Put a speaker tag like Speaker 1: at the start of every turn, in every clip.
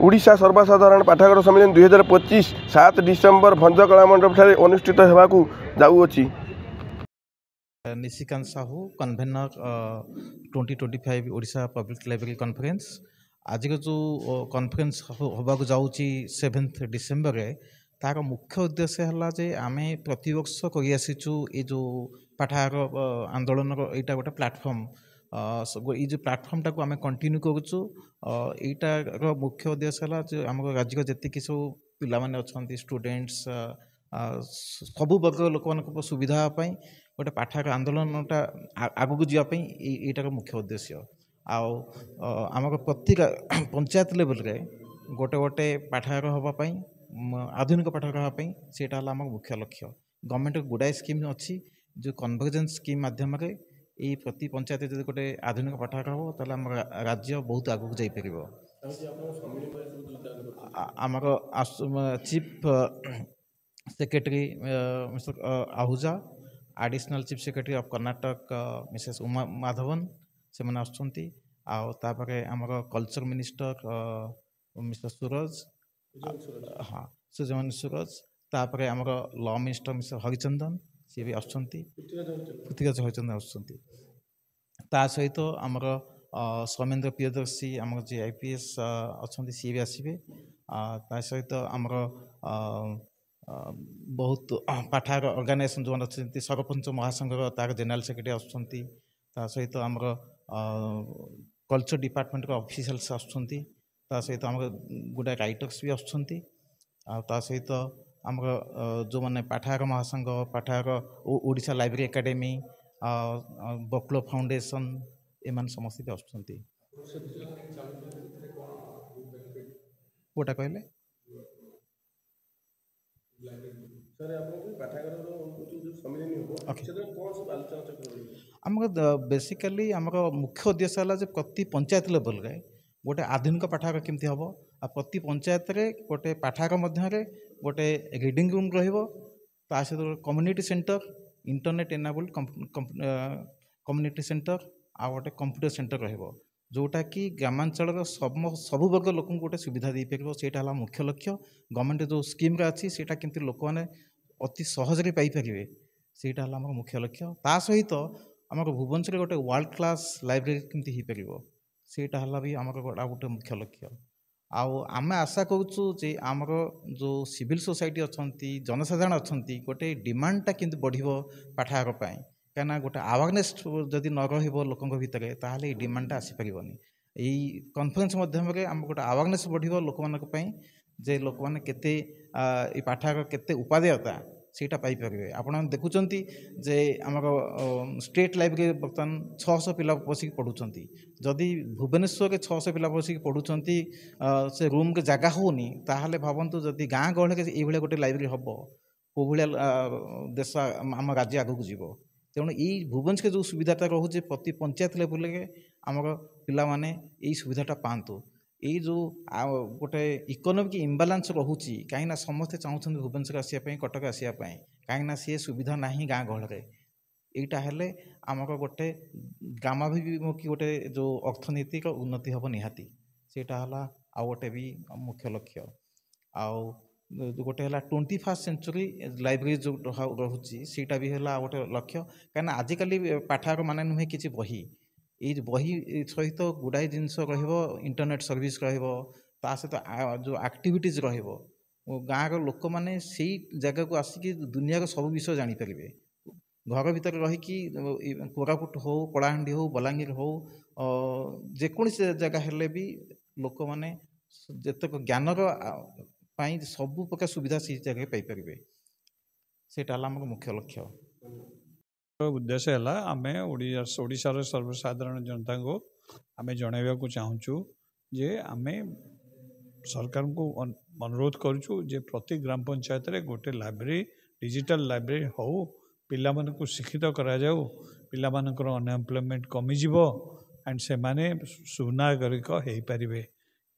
Speaker 1: ओडिशा सर्वसाधारण पाठागार सम्मेलन 2025 7 डिसेम्बर भंज कलामंडप अनुष्ठित होगाकू जाऊँगी।
Speaker 2: Nishikant Sahu convener 2025 Odisha public library conference आज जो कॉन्फ्रेंस होगाकू जाऊँगी 7 डिसेम्बर तार मुख्य उद्देश्य है जे आम प्रतिवर्ष करिआसीचु ये जो पाठागार आंदोलन यहाँ गोटे प्लाटफर्म ये जो प्लाटफर्म टाक आम कंटिन्यू करुचु यहीटार मुख्य उद्देश्य है जो आम राज्य जी सब पिला माने अच्छा स्टूडेंट्स सबु वर्ग लोक मान सुविधापी गोटे पाठागार आंदोलनटा आगू जावाई यहीटार मुख्य उद्देश्य आम प्रति पंचायत लेवल रे गोटे गोटे पाठागार हाँपाई आधुनिक पाठागार हाँपाई सेटा आम मुख्य लक्ष्य। गवर्नमेंट गुड़ाए स्कीम अच्छी जो कन्वर्जेन्स स्कीम माध्यम ये प्रति पंचायत जो गोटे आधुनिक पाठागार हो ताले आम राज्य बहुत आगू जापर। आमर chief secretary mister Ahuja, additional chief secretary of Karnataka Mrs Uma Madhavan से मैंने आसपर आमर कल्चर मिनिस्टर मिस्टर सूरज हाँ सुजमन सूरज तापर आमर लॉ मिनिस्टर मिस्टर हरिचंदन सी भी पृथ्वीराज हरिचंदन आसता सहित आमर सौमेन्द्र प्रियदर्शी आम जी IPS अच्छा सी भी आसवे सहित आमर बहुत पाठागार ऑर्गेनाइजेशन जो अच्छा सरपंच महासंघर तार जनरल सेक्रेटरी आसता सहित आमर कल्चर डिपार्टमेंट ऑफिशियल्स आसता सहित आम गुड़ा राइटर्स भी आसता सहित आमर जो मैंने पाठागार महासंघ पाठागार ओडिशा लाइब्रेरी एकेडमी बकलो फाउंडेशन एमान समस्त भी आसुँच कोटा कहले आम बेसिकली आमर मुख्य उद्देश्य है प्रति पंचायत लेवल रे गोटे आधुनिक पाठागार केमती हम आ प्रति पंचायत रे गोटे पाठागार मध्य गोटे रीडिंग रूम रहा सहित community centre internet enabled community centre आ गोटे कंप्यूटर सेंटर जोटा कि ग्रामांचल सबु वर्ग लोक गोटे सुविधा दे पार से मुख्य लक्ष्य। गवर्नमेंट जो स्कीम अच्छी सेटा केमती लोक मैंने अति सहज पाइपर सेटा मुख्य लक्ष्य। ता सहित आम भुवनेश्वर गोटे वर्ल्ड क्लास लाइब्रेरी केमती हो पार सेटा भी आम गोटे मुख्य लक्ष्य। आम आशा करूँ जे आमर जो सिविल सोसाइटी अच्छा जनसाधारण अच्छा गोटे डिमांडटा केमती बढ़ो पाठागार कहीं गोटे अवेयरनेस जदि न रोक भितर ताहले ये डिमांडटा आसीपर यही कॉन्फ्रेंस मध्यम आम गोटे अवेयरनेस बढ़ो लोक मानी जे लोक मैंने केते पाठागार केते उपादेयता सेटा पाइपर। आप देखुंत जे आमर स्टेट लाइब्रेरी बर्तमान 600 पिला बसिक पढ़ुंट जदि भुवनेश्वर 600 पिला बसिक पढ़ुंट से रूम के जगह होनी ताहले भावतु जदि गाँ गहल ये गोटे लाइब्रेरी हम कौ भाया देश आम राज्य आगक जीव तेणु यही भुवनेश्वर जो सुविधाटा रोचे प्रति पंचायत लेवल आमर पिला माने यही सुविधाटा पातु। यही जो गोटे इकोनॉमिक इम्बालांस रोचे कहीं समस्ते चाहते भुवनेश्वर आसापी कटक आसापी कहीं सी सुविधा ना गाँ गहल यहीटा हेले आमर गोटे ग्रामाभिमुखी गोटे जो अर्थनैतिक उन्नति हम निहाती सेटा हला आ गोटे भी मुख्य लक्ष्य। आउ गोटे है 21st सेंचुरी लाइब्रेरी जो रोचे सीटा भी है गोटे लक्ष्य कहीं आजिकल पाठागार माने नुहे कि बही ये बही सहित गुड़ाए जिनस इंटरनेट सर्विस सहित जो एक्टिविटीज गाँव लोक मैंने से जगह को आसिक दुनिया सब विषय जापर घर भीतर रहीकि कोरापुट हो कलाहांडी हो बलांगीर हो जेकोसी जगह हेले भी लोक मैंने जितक ज्ञानर सबु प्रकार सुविधा से जगह पाइपर सेटा मुख्य लक्ष्य।
Speaker 3: उद्देश्य है आम ओडिशार सर्वसाधारण जनता को आम जनवा को चाहूँ जे आम सरकार को अनुरोध करुँ जे प्रति ग्राम पंचायत रे गोटे लाइब्रेरी डिजिटल लाइब्रेरी हो पिला मन को शिक्षित करा जाऊ पिला मानकर अनएम्प्लॉयमेंट कमिज एंड से माने सुनागरिक हो पारे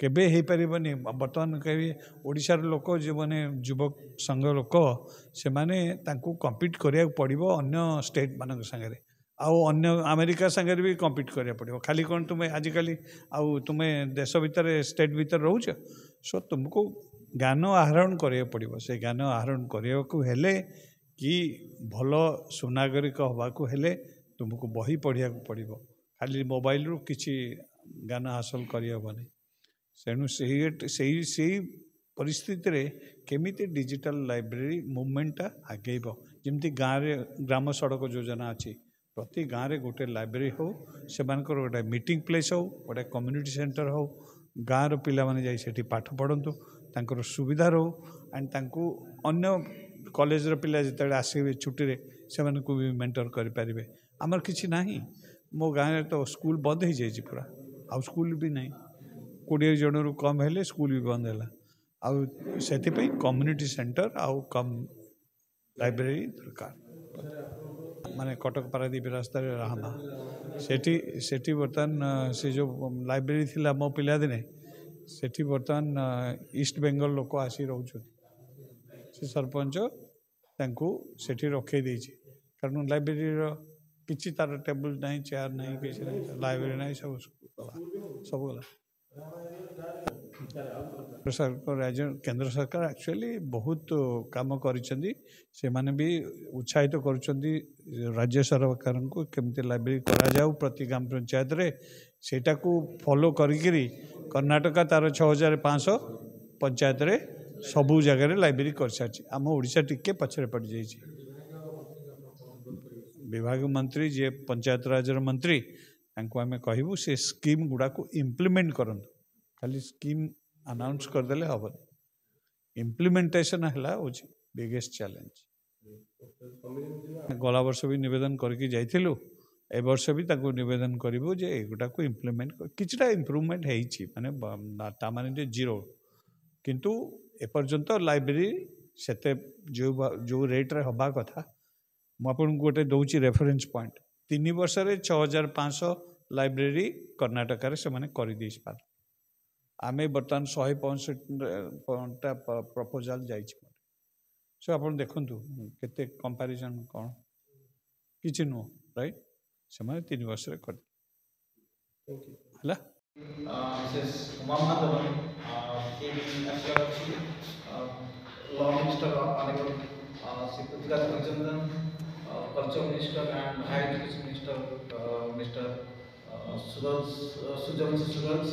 Speaker 3: केबे हो पारनि बर्तमान कभी ओडिशार लोक जो मैंने युवक संघ लोक से माने कम्पीट करिया पड़ो अन्य स्टेट मान सागर आउ अन्य अमेरिका सागर भी कम्पिट करा पड़ो खाली कौन तुम्हें आजिकल आउ तुम्हें देश भितर स्टेट भितर रोच सो तुमको ज्ञान आहरण करा पड़ो से ज्ञान आहरण करने को हेले कि भल सुनागरिक हवाक हेले तुमको बही पढ़िया पड़ो खाली मोबाइल रु किसी ज्ञान हासिल करहबनी तेणु से परिस्थिति रे केमिति डिजिटल लाइब्रेरी मूवमेंटा आगेब जमती गाँव ग्राम सड़क योजना अच्छी प्रति गाँव में गोटे लाइब्रेरी हो से गोटे मीटिंग प्लेस हो गोटे कम्युनिटी सेंटर हो गाँव पिला माने जाई सेठी पाठ पढ़ंतु तांकर सुविधा रो एंड तांको अन्य कॉलेज रो पिला जिते आसबे छुट्टी रे से भी मेंटर कर पारे आमर किछि नाही मो गाँव तो स्कूल बंद हो जाए पूरा आउ स्कूल भी नहीं 20 जन रु कम हेले स्कूल भी बंद है आउ से कम्युनिटी सेंटर आउ कम लाइब्रेरी दरकार माने कटक पारादीप रास्ता राहमा सेठी बर्तमान से जो लाइब्रेरी थिला मो पिला दिने सेठी बर्तमान ईस्ट बेंगल लोक आसी रोचुन से सरपंच तांको सेठी रखे देछि कारण लाइब्रेरी रो किछि तार टेबल नहीं चेयर नहीं किछि नहीं लाइब्रेरी नहीं सब गला केंद्र सरकार एक्चुअली बहुत काम करिसेंदी से माने भी उत्साहित करुछंदी राज्य सरकार को केमते लाइब्रेरी करा जाऊ प्रति ग्राम पंचायत रे सेटा को फॉलो करिकरी कर्नाटक तार 6500 पंचायत रे सबू जगह रे लाइब्रेरी कर सारछि आम ओडिशा टिके पछरे पड़ जाइछि विभाग मंत्री जे पंचायत राज मंत्री तांको आमे कहबू से स्कीम गुडा को इम्प्लीमेंट करंतु खाली स्कीम अनाउंस करदेले हम इम्प्लीमेंटेशन है बिगेस्ट चैलेंज गला वर्ष भी निवेदन करके जाइलु ए वर्ष भी ताको निवेदन करूँ जे एगुटा को इम्प्लीमेंट किछटा इम्प्रूवमेंट माने माने जीरो किंतु एपर्यंत लाइब्रेरी सेते जो रेट रे हबा कथा मु आपन गोटे दउची रेफरेंस पॉइंट 3 वर्ष रे 6500 लाइब्रेरी कर्नाटक रे से माने करि दिस पार आमे बर्तमान 165टा प्रपोजल जाइछि सो आपन देखंतु केते कंपैरिजन कोन किछि नो राइट से माने 3 वर्ष रे कर हला
Speaker 4: Mrs Uma Madhavan K B S R C law minister honourable Shri Prithviraj Harichandan culture minister and higher education minister Mr Sujan Suraj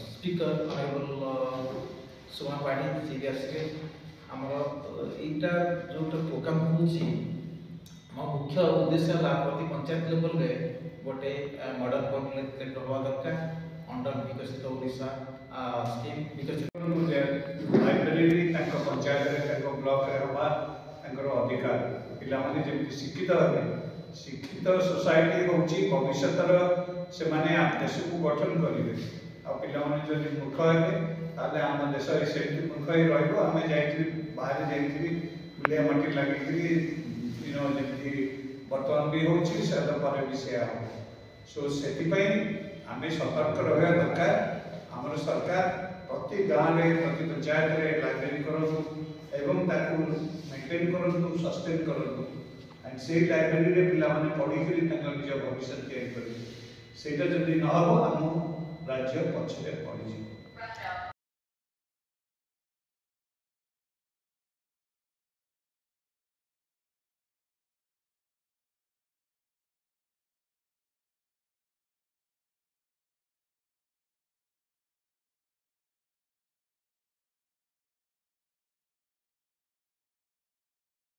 Speaker 4: speaker honourable सुमा पाड़ी सीबीएसई आमर एटा जो प्रोग्राम होची मुख्य उद्देश्य है प्रति पंचायत लेवल रे गोटे मॉडल कॉर्पोरेट हवा दरकार अंडर विकसित ओडिशा स्कीम विकसित
Speaker 3: लाइब्रेरी तांको पंचायत रे तांको ब्लॉक रे हवा तांकर अधिकार पिला माने जेमि शिक्षित हेबे शिक्षित सोसाइटी होची भविष्यतर से माने देश को गठन करिवे आ पिला माने जदि मूर्ख हेबे ताले हम देश सेठी मूर्ख ही रहबो हमें जाइत्री बाहर जाइत्री बुलिया माटी लागित्री जेमती बर्तमान भी होची से पर भी से सो सेठी पई हमें सतर्क रहबा दरकार हमर सरकार प्रति गाँव रे प्रति पंचायत रे लाइब्रेरी करनु एवं ताकू मेंटेन करनु सस्टेन करनु एंड से लाइब्रेरी रे पिला माने पढ़ी करी तांकर निज भविष्य तैयारी करी सेटा जदि न हो हम राज्य पछरे पड़ी